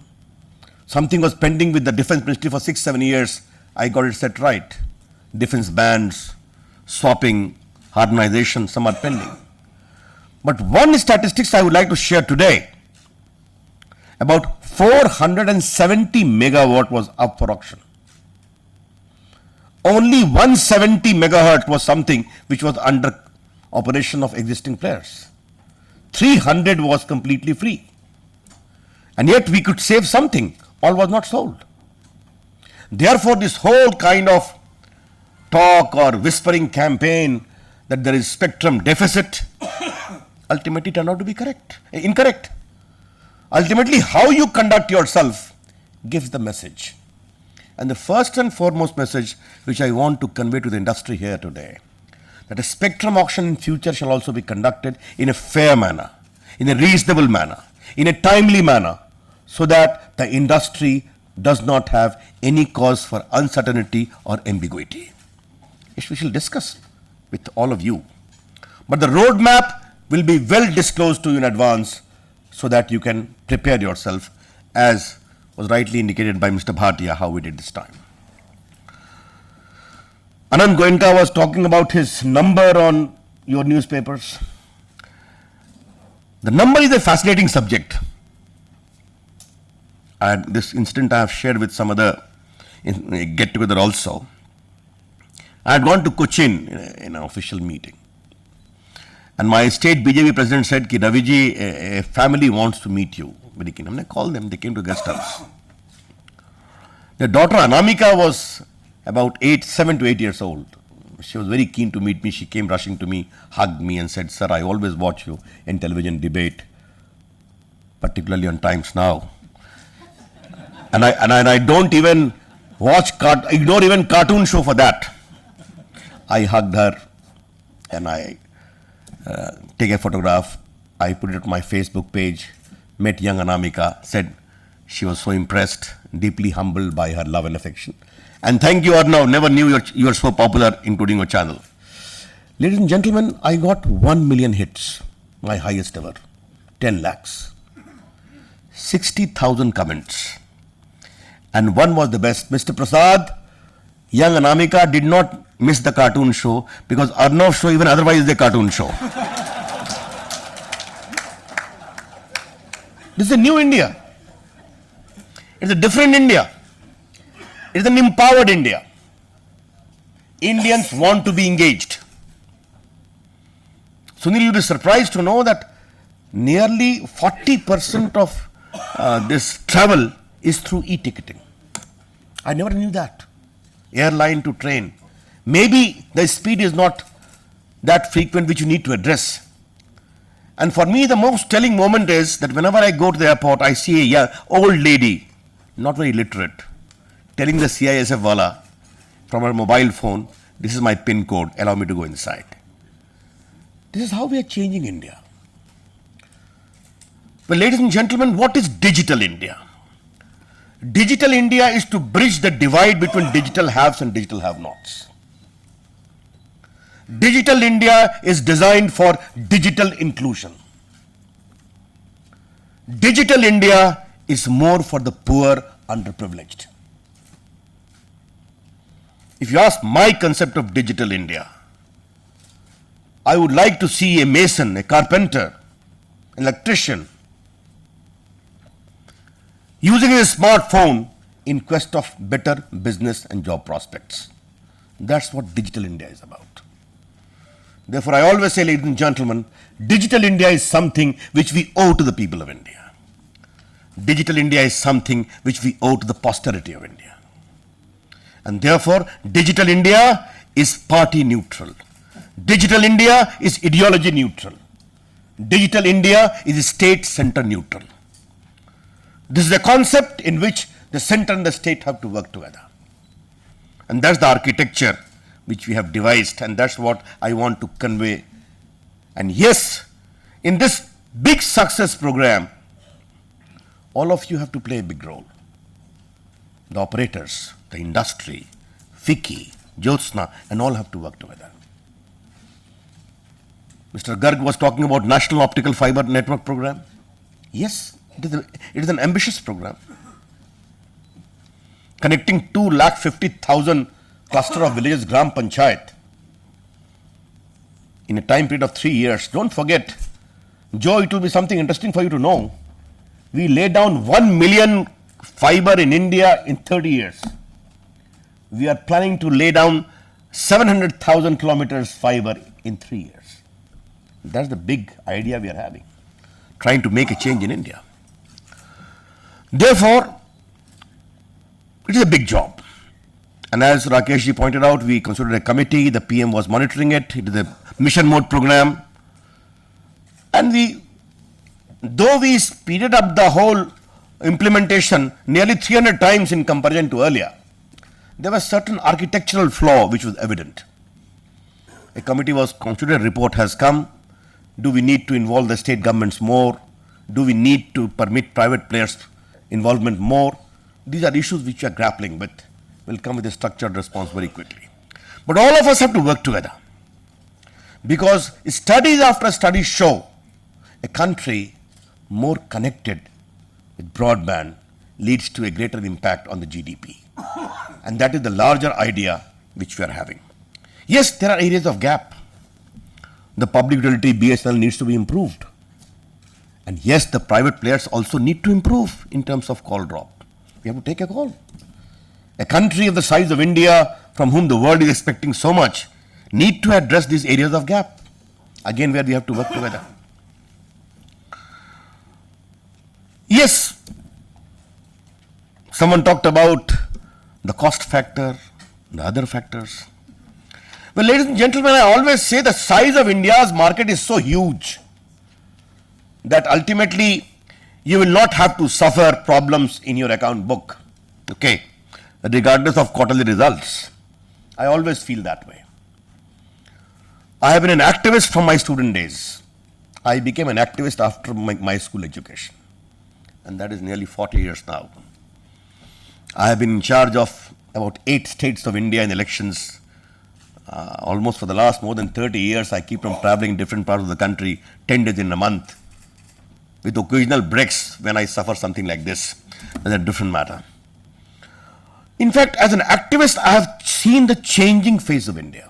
Something was pending with the Defense Ministry for 6-7 years. I got it set right. Defense bands, swapping, harmonization, some are pending. But one statistics I would like to share today. About 470 megawatt was up for auction. Only 170 megahertz was something which was under operation of existing players. 300 was completely free. And yet we could save something. All was not sold. Therefore, this whole kind of talk or whispering campaign that there is spectrum deficit ultimately turned out to be incorrect. Ultimately, how you conduct yourself gives the message. And the first and foremost message which I want to convey to the industry here today, that a spectrum auction in future shall also be conducted in a fair manner, in a reasonable manner, in a timely manner, so that the industry does not have any cause for uncertainty or ambiguity. Which we shall discuss with all of you. But the roadmap will be well disclosed to you in advance so that you can prepare yourself, as was rightly indicated by Mr. Bhatia, how we did this time. Anand Goenka was talking about his number on your newspapers. The number is a fascinating subject. And this incident I have shared with some other get-together also. I had gone to Cochin in an official meeting. And my state BJP president said, Ki Raviji, a family wants to meet you. Very keen. I called them, they came to guest house. Their daughter Anamika was about 7 to 8 years old. She was very keen to meet me. She came rushing to me, hugged me and said, "Sir, I always watch you in television debate, particularly on Times Now. And I don't even ignore even cartoon show for that." I hugged her and I take a photograph. I put it on my Facebook page, met young Anamika, said she was so impressed, deeply humbled by her love and affection. And thank you, Arnav, never knew you were so popular, including your channel. Ladies and gentlemen, I got 1 million hits, my highest ever, 10 lakhs, 60,000 comments. And one was the best. "Mr. Prasad, young Anamika did not miss the cartoon show because Arnav's show even otherwise is a cartoon show." This is a new India. It's a different India. It's an empowered India. Indians want to be engaged. Sunil, you'll be surprised to know that nearly 40% of this travel is through e-ticketing. I never knew that. Airline to train. Maybe the speed is not that frequent which you need to address. And for me, the most telling moment is that whenever I go to the airport, I see a young, old lady, not very literate, telling the CISF wala from her mobile phone, "This is my PIN code, allow me to go inside." This is how we are changing India. Well, ladies and gentlemen, what is digital India? Digital India is to bridge the divide between digital haves and digital have-nots. Digital India is designed for digital inclusion. Digital India is more for the poor, underprivileged. If you ask my concept of digital India, I would like to see a mason, a carpenter, an electrician using his smartphone in quest of better business and job prospects. That's what digital India is about. Therefore, I always say, ladies and gentlemen, digital India is something which we owe to the people of India. Digital India is something which we owe to the posterity of India. And therefore, digital India is party neutral. Digital India is ideology neutral. Digital India is state center neutral. This is a concept in which the center and the state have to work together. And that's the architecture which we have devised, and that's what I want to convey. And yes, in this big success program, all of you have to play a big role. The operators, the industry, FICCI, Jyotsna, and all have to work together. Mr. Garg was talking about National Optical Fiber Network Program. Yes, it is an ambitious program. Connecting 250,000 cluster of villages, Gram Panchayat, in a time period of 3 years. Don't forget, Joe, it will be something interesting for you to know. We laid down 1 million fiber in India in 30 years. We are planning to lay down 700,000 kilometers fiber in 3 years. That's the big idea we are having, trying to make a change in India. Therefore, it is a big job. And as Rakesh ji pointed out, we considered a committee, the PM was monitoring it, it is a mission mode program. And though we speeded up the whole implementation nearly 300 times in comparison to earlier, there was certain architectural flaw which was evident. A committee was constituted, a report has come. Do we need to involve the state governments more? Do we need to permit private players involvement more? These are issues which we are grappling with. We'll come with a structured response very quickly. But all of us have to work together, because studies after studies show a country more connected with broadband leads to a greater impact on the GDP. And that is the larger idea which we are having. Yes, there are areas of gap. The public utility BSNL needs to be improved. And yes, the private players also need to improve in terms of call drop. We have to take a call. A country of the size of India, from whom the world is expecting so much, need to address these areas of gap. Again, where we have to work together. Yes, someone talked about the cost factor, the other factors. Well, ladies and gentlemen, I always say the size of India's market is so huge that ultimately you will not have to suffer problems in your account book, okay, regardless of quarterly results. I always feel that way. I have been an activist from my student days. I became an activist after my school education, and that is nearly 40 years now. I have been in charge of about 8 states of India in elections. Almost for the last more than 30 years, I keep on traveling in different parts of the country, 10 days in a month, with occasional breaks when I suffer something like this. That's a different matter. In fact, as an activist, I have seen the changing face of India.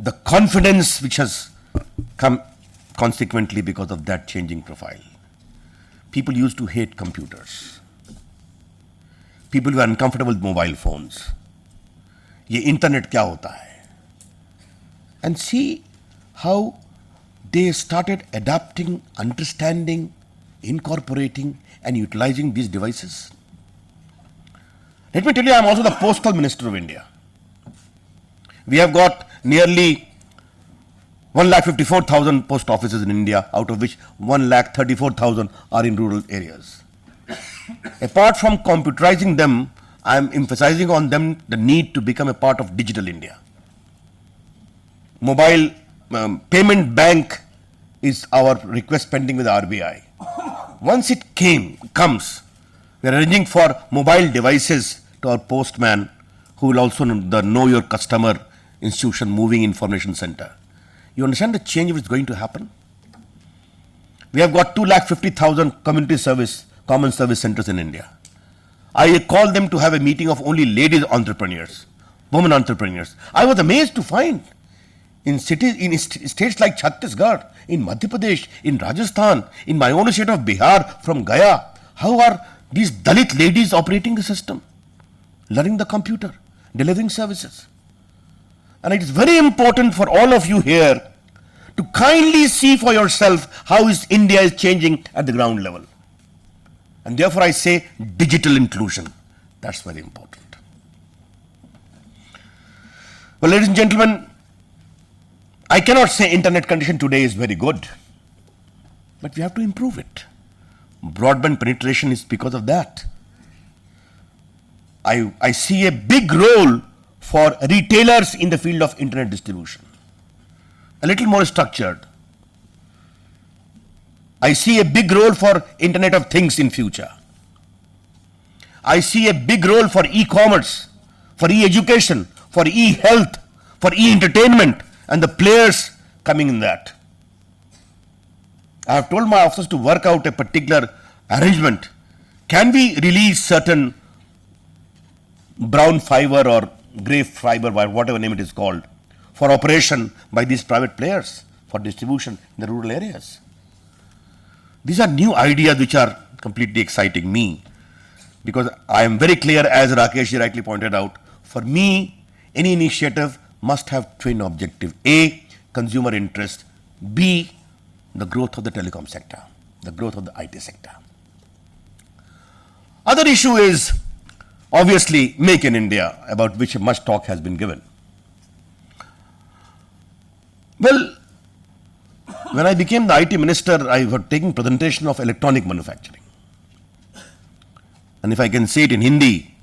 The confidence which has come consequently because of that changing profile. People used to hate computers. People were uncomfortable with mobile phones. ये internet क्या होता है? And see how they started adapting, understanding, incorporating and utilizing these devices. Let me tell you, I am also the Postal Minister of India. We have got nearly 1,54,000 post offices in India, out of which 1,34,000 are in rural areas. Apart from computerizing them, I am emphasizing on them the need to become a part of digital India. Mobile payment bank is our request pending with RBI. Once it comes, we are arranging for mobile devices to our postman, who will also the Know Your Customer institution moving information center. You understand the change which is going to happen? We have got 250,000 community service, common service centers in India. I call them to have a meeting of only ladies entrepreneurs, women entrepreneurs. I was amazed to find in cities, in states like Chhattisgarh, in Madhya Pradesh, in Rajasthan, in my own state of Bihar, from Gaya, how are these Dalit ladies operating the system, learning the computer, delivering services. And it is very important for all of you here to kindly see for yourself how India is changing at the ground level. And therefore I say digital inclusion. That's very important. Well, ladies and gentlemen, I cannot say internet condition today is very good, but we have to improve it. Broadband penetration is because of that. I see a big role for retailers in the field of internet distribution. A little more structured. I see a big role for Internet of Things in future. I see a big role for e-commerce, for e-education, for e-health, for e-entertainment, and the players coming in that. I have told my officers to work out a particular arrangement. Can we release certain brown fiber or grey fiber, whatever name it is called, for operation by these private players for distribution in the rural areas? These are new ideas which are completely exciting me, because I am very clear, as Rakesh rightly pointed out, for me, any initiative must have twin objective. A, consumer interest. B, the growth of the telecom sector, the growth of the IT sector. Other issue is obviously Make in India, about which much talk has been given. Well, when I became the IT minister, I was taking presentation of electronic manufacturing. And if I can say it in Hindi,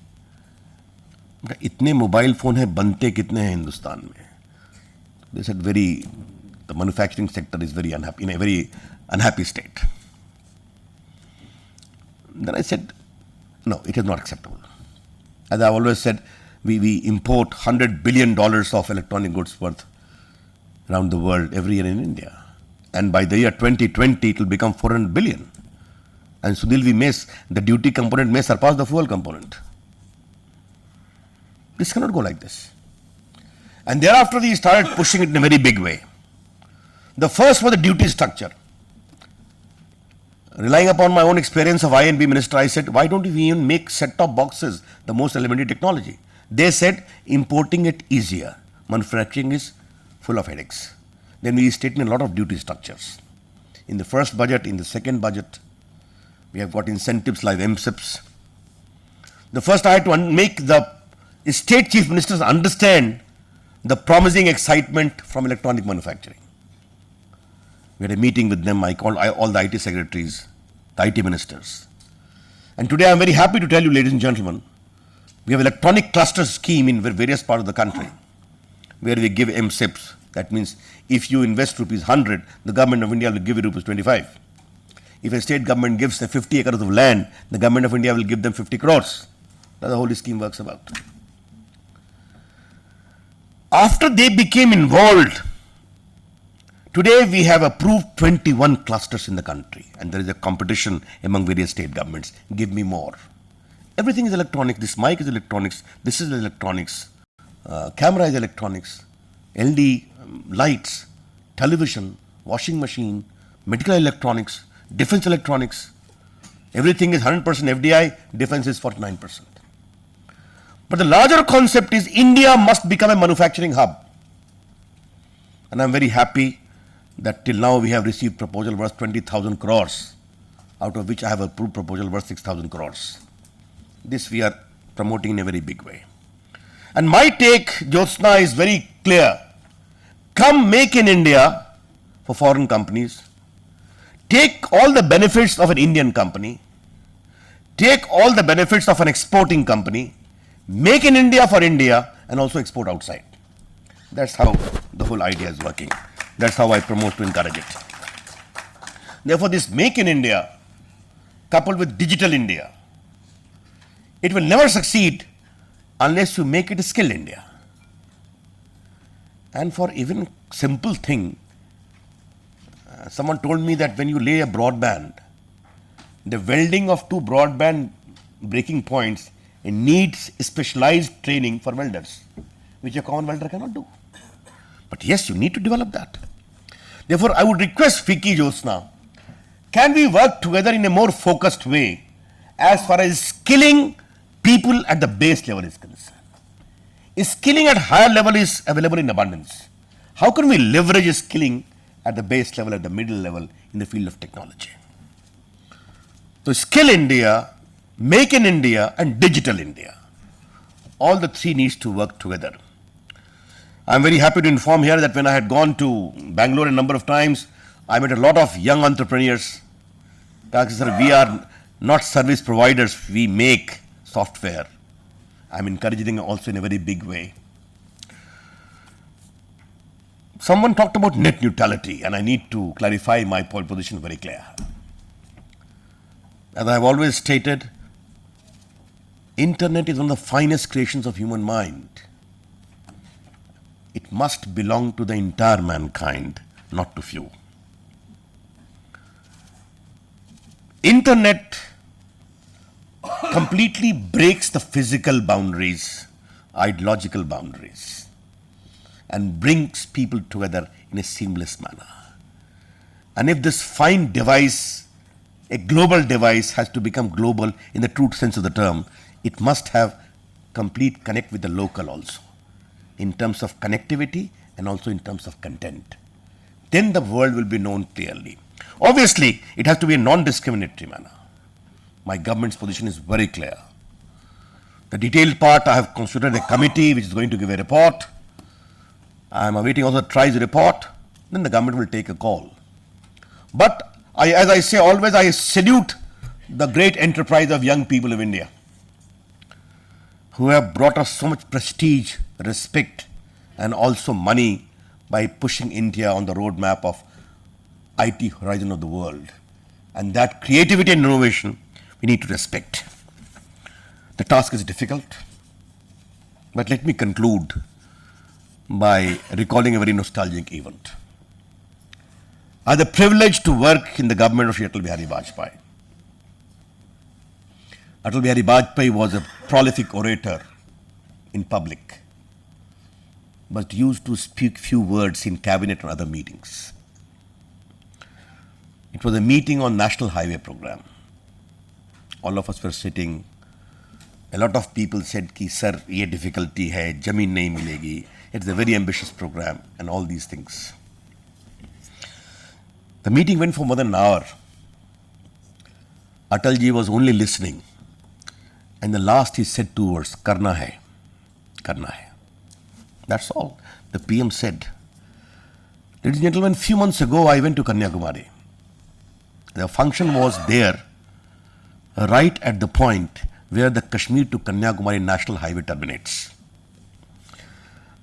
इतने mobile phone है बनते कितने हैं हिंदुस्तान में? They said the manufacturing sector is very unhappy, in a very unhappy state. Then I said, no, it is not acceptable. As I always said, we import $100 billion of electronic goods worth around the world every year in India. And by the year 2020, it will become 400 billion. And Sunil, the duty component may surpass the fuel component. This cannot go like this. And thereafter, we started pushing it in a very big way. The first was the duty structure. Relying upon my own experience of I&B minister, I said, why don't we even make set-top boxes the most elementary technology? They said, importing it easier. Manufacturing is full of headaches. Then we stated a lot of duty structures. In the first budget, in the second budget, we have got incentives like MSIPs. The first, I had to make the state chief ministers understand the promising excitement from electronic manufacturing. We had a meeting with them. I called all the IT secretaries, the IT ministers. And today I am very happy to tell you, ladies and gentlemen, we have electronic cluster scheme in various parts of the country where we give MSIPs. That means if you invest rupees 100, the government of India will give you rupees 25. If a state government gives 50 acres of land, the government of India will give them 50 crores. That's the whole scheme works about. After they became involved, today we have approved 21 clusters in the country, and there is a competition among various state governments. Give me more. Everything is electronic. This mic is electronics. This is electronics. Camera is electronics. LD lights, television, washing machine, medical electronics, defense electronics. Everything is 100% FDI. Defense is 49%. But the larger concept is India must become a manufacturing hub. And I'm very happy that till now we have received proposal worth 20,000 crores, out of which I have approved proposal worth 6,000 crores. This we are promoting in a very big way. And my take, Jyotsna, is very clear. Come make in India for foreign companies. Take all the benefits of an Indian company. Take all the benefits of an exporting company. Make in India for India and also export outside. That's how the whole idea is working. That's how I promote to encourage it. Therefore, this Make in India coupled with Digital India, it will never succeed unless you make it a Skill India. And for even simple thing, someone told me that when you lay a broadband, the welding of two broadband breaking points, it needs specialized training for welders, which a common welder cannot do. But yes, you need to develop that. Therefore, I would request Vicky, Jyotsna, can we work together in a more focused way as far as skilling people at the base level is concerned? Skilling at higher level is available in abundance. How can we leverage skilling at the base level, at the middle level in the field of technology? So Skill India, Make in India and Digital India, all the three needs to work together. I am very happy to inform here that when I had gone to Bangalore a number of times, I met a lot of young entrepreneurs. Sir, we are not service providers, we make software. I am encouraging them also in a very big way. Someone talked about net neutrality, and I need to clarify my position very clear. As I have always stated, Internet is one of the finest creations of human mind. It must belong to the entire mankind, not to few. Internet completely breaks the physical boundaries, ideological boundaries, and brings people together in a seamless manner. And if this fine device, a global device, has to become global in the true sense of the term, it must have complete connect with the local also, in terms of connectivity and also in terms of content. Then the world will be known clearly. Obviously, it has to be a non-discriminatory manner. My government's position is very clear. The detailed part, I have constituted a committee which is going to give a report. I am awaiting also TRI's report. Then the government will take a call. But as I say always, I salute the great enterprise of young people of India, who have brought us so much prestige, respect, and also money by pushing India on the roadmap of IT horizon of the world. And that creativity and innovation we need to respect. The task is difficult, but let me conclude by recalling a very nostalgic event. I had the privilege to work in the government of Atal Bihari Vajpayee. Atal Bihari Vajpayee was a prolific orator in public, but used to speak few words in cabinet and other meetings. It was a meeting on National Highway Program. All of us were sitting. A lot of people said, "Ki sir, ye difficulty hai, jameen nahi milegi. It's a very ambitious program," and all these things. The meeting went for more than an hour. Atalji was only listening. And the last he said two words, "Karna hai." करना है. That's all. The PM said. Ladies and gentlemen, few months ago I went to Kanyakumari. The function was there right at the point where the Kashmir to Kanyakumari National Highway terminates.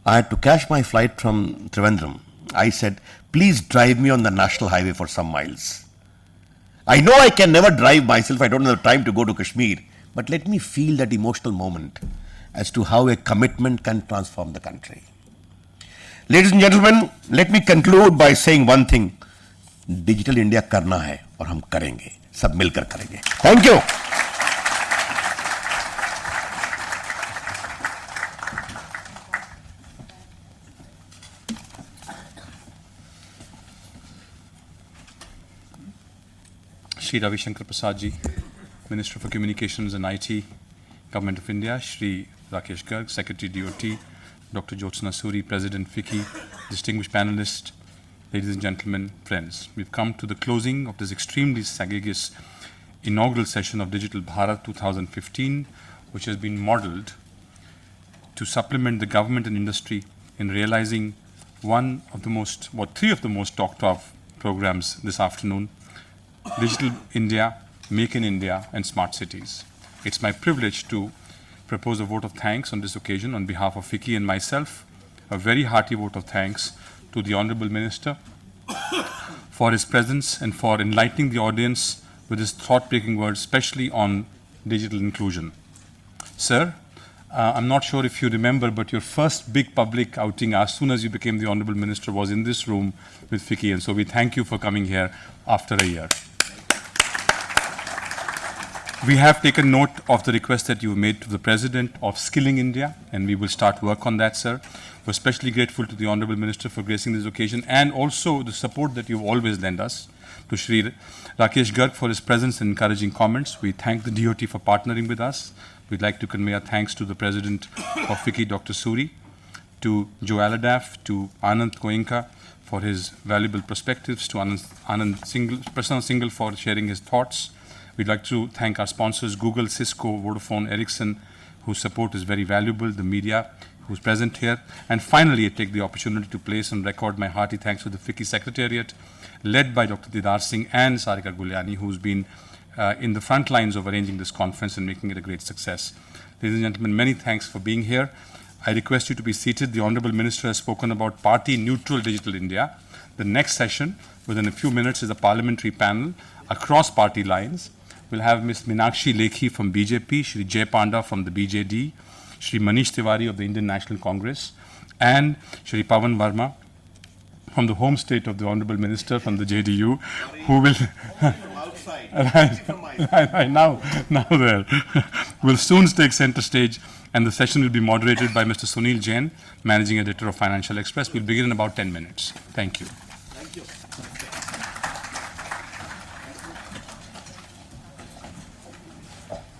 I had to catch my flight from Trivandrum. I said, please drive me on the National Highway for some miles. I know I can never drive myself, I don't have the time to go to Kashmir, but let me feel that emotional moment as to how a commitment can transform the country. Ladies and gentlemen, let me conclude by saying one thing. Digital India करना है और हम करेंगे, सब मिलकर करेंगे. Thank you. Shri Ravi Shankar Prasad ji, Minister for Communications and IT, Government of India, Shri Rakesh Garg, Secretary DOT, Dr. Jyotsna Suri, President FICCI, distinguished panelists, ladies and gentlemen, friends. We've come to the closing of this extremely sagacious inaugural session of Digital Bharat 2015, which has been modeled to supplement the government and industry in realizing three of the most talked of programs this afternoon: Digital India, Make in India, and Smart Cities. It's my privilege to propose a vote of thanks on this occasion on behalf of FICCI and myself. A very hearty vote of thanks to the Honorable Minister for his presence and for enlightening the audience with his thought-provoking words, especially on digital inclusion. Sir, I'm not sure if you remember, but your first big public outing as soon as you became the Honorable Minister was in this room with FICCI, and so we thank you for coming here after a year. We have taken note of the request that you made to the President of Skilling India, and we will start work on that, sir. We're especially grateful to the Honorable Minister for gracing this occasion and also the support that you've always lent us. To Shri Rakesh Garg for his presence and encouraging comments. We thank the DOT for partnering with us. We'd like to convey our thanks to the President of FICCI, Dr. Suri, to Joe Aladaf, to Anand Goenka for his valuable perspectives, to Prasanna Singhal for sharing his thoughts. We'd like to thank our sponsors, Google, Cisco, Vodafone, Ericsson, whose support is very valuable, the media who's present here. And finally, I take the opportunity to place on record my hearty thanks to the FICCI Secretariat, led by Dr. Didar Singh and Sarika Guliani, who's been in the front lines of arranging this conference and making it a great success. Ladies and gentlemen, many thanks for being here. I request you to be seated. The Honorable Minister has spoken about party-neutral Digital India. The next session, within a few minutes, is a parliamentary panel across party lines. We'll have Ms. Meenakshi Lekhi from BJP, Shri Jay Panda from the BJD, Shri Manish Tiwari of the Indian National Congress, and Shri Pawan Verma from the home state of the Honorable Minister from the JDU, who will now there will soon take center stage, and the session will be moderated by Mr. Sunil Jain, Managing Editor of Financial Express. We'll begin in about 10 minutes. Thank you. Thank you.